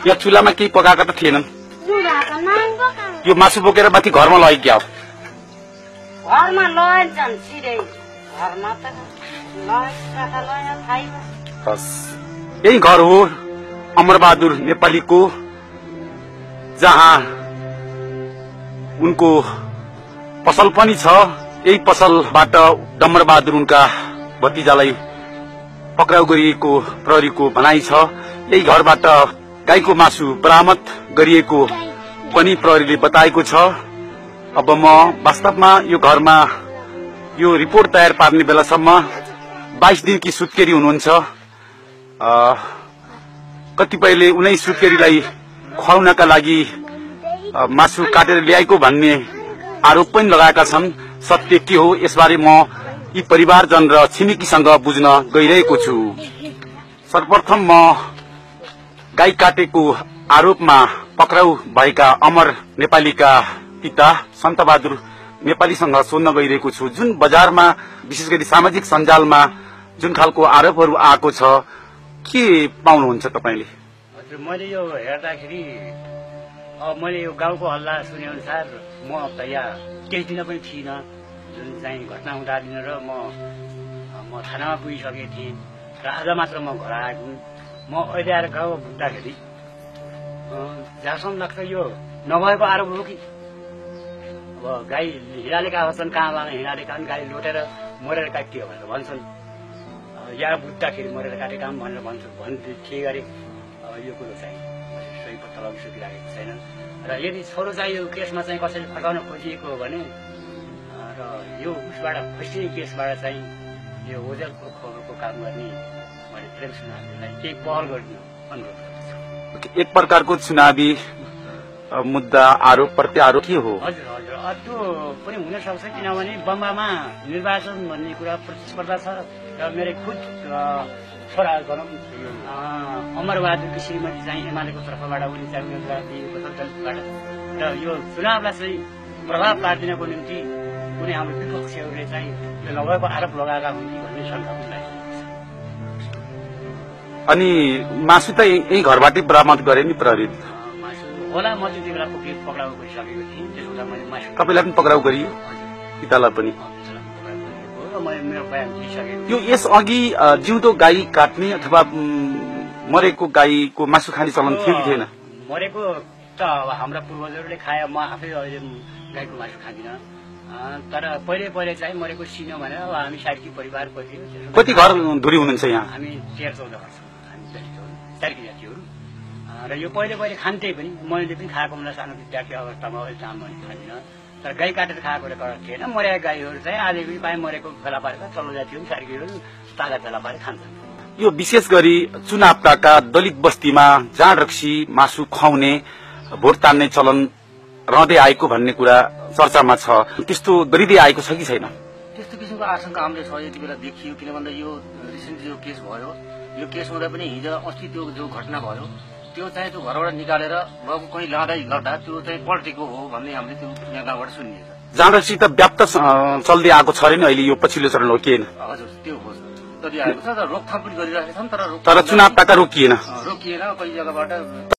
यहाँ चुल्हामा केही पकाएका त थिएनन् यो मासु बोकेर माथि घरमा लग्यो क्या घरमा लैजान् सिधै घरमा त बस यही घर हो अमरबहादुर नेपालीको जहाँ उनको पसल पनि छ। यही पसलबाट डम्बरबहादुर उनका भतिजालाई पक्राउ गरिएको प्रहरीको भनाइ छ। यही घरबाट गाईको मासु बरामद गरिएको पनि प्रहरीले बताएको छ। अब म वास्तवमा यो घरमा यो रिपोर्ट तयार पार्ने बेलासम्म 22 दिनकी सुत्केरी हुनुहुन्छ। कतिपयले उनै सुत्केरीलाई खुवाउनका लागि मासु काटेर ल्याएको भन्ने आरोप पनि लगाएका छन्। सत्य के हो यसबारे म यी परिवारजन र छिमेकीसँग बुझ्न गइरहेको छु। सर्वप्रथम म गाई काटेको आरोपमा पक्राउ भएका अमर नेपालीका पिता सन्तबहादुर नेपालीसँग सोध्न गइरहेको छु। जुन बजारमा विशेष गरी सामाजिक सञ्जालमा जुन खालको आरोपहरू आएको छ के पाउनुहुन्छ तपाईले? हजुर, मैले यो हेर्दाखेरि मैले यो गाउँको हल्ला सुने अनुसार म त यहाँ केही दिन पनि थिइनँ। जुन चाहिँ घटना हुँदा दिन र म थानामा पुगिसकेको थिएँ र आज मात्र म घर आएको। म अहिले आएर गाउँमा बुझ्दाखेरि जहाँसम्म लाग्छ यो नभएको आरोप हो कि अब गाई हिँडालेका होस् कहाँ हिँडालेका गाई लुटेर मरेर काटियो भनेर भन्छन्। यहाँ बुझ्दाखेरि मरेर काटेका भनेर भन्थे गरे। यो कुरो चाहिँ सही पत्ता लगाउन सकिरहेको छैन र यदि छोरो चाहिँ यो केसमा चाहिँ कसैले फर्काउन खोजिएको हो भने र यो उसबाट फस्टिने केसबाट चाहिँ यो ओझेलको खबरको काम गर्ने मैले प्रेम सुनाहरूलाई केही पहल गर्ने अनुरोध गर्दछु। एक प्रकारको चुनावी मुद्दा आरोप प्रत्यारोप के हो? हजुर हजुर, त्यो पनि हुन सक्छ किनभने बम्बामा निर्वाचन भन्ने कुरा प्रतिस्पर्धा छ र मेरो खुद छोरा गरौँ अमरबहादुरकी श्रीमती चाहिँ एमालेको तर्फबाट उनी चाहिँ उम्मेदवार दिएको छ दलितबाट र यो चुनावलाई चाहिँ प्रभाव पार्दिनको निम्ति कुनै हाम्रो विपक्षीहरूले चाहिँ यो नभएको आरोप लगाएका हुन् कि भन्ने शङ्का उनलाई। अनि मासु त यही घरबाटै बरामद गरे नि प्रहरी? मासु होला, म त्यति बेला पक्राउ गरिसकेको थिएँ। त्यसो हुँदा मैले मासु तपाईँलाई पनि पक्राउ गरियो, पितालाई पनि? यो यस अघि जिउँदो गाई काट्ने अथवा मरेको गाईको मासु खाने चलन थियो कि थिएन? मरेको त अब हाम्रा पूर्वजहरूले खाए, म आफै अहिले गाईको मासु खाँदिनँ। तर पहिले चाहिँ मरेको सिनो भनेर अब हामी साइडकी परिवार पर्थ्यौँ। कति घर धुरी हुनुहुन्छ यहाँ? हामी 13-14 घर छौँ, हामी साइडकी जातिहरू र यो पहिले खान्थे पनि। मैले पनि खाएको मलाई सानो विद्यार्थी अवस्थामा अहिले चाहिँ मैले खाँदिनँ। तर गाई काटेर खाएको रेकर्ड थिएन। मरेका गाईहरू चाहिँ आज पनि पाए मरेको फेला पारेर तल्लो जातिहरू साइडकीहरू ताजा फेला पारेर खान्छन्। यो विशेष गरी चुनावका दलित बस्तीमा जाँड रक्सी मासु खुवाउने भोट तान्ने चलन रहँदै आएको भन्ने कुरा चर्चामा छ। त्यस्तो गरिँदै आएको छ कि छैन? त्यस्तो किसिमको आशंका हामीले छ यति बेला देखियो। किन भन्दा यो रिसेन्टली जो केस भयो, यो केस हुँदा पनि हिजो अस्ति त्यो जो घटना भयो त्यो चाहिँ त्यो घरबाट निकालेर कहीँ लाँदा त्यो चाहिँ पल्टेको हो भन्ने हामीले त्यो गाउँबाट सुनिएको छ। जाँड रक्सी त व्याप्त चल्दै आएको छ अरे नि अहिले, यो पछिल्लो चरण हो कि होइन? हजुर, त्यो हो चलिआएको छ। तर रोकथाम पनि गरिरहेका छन्, तर चुनाव रोकिएन कोही जग्गाबाट।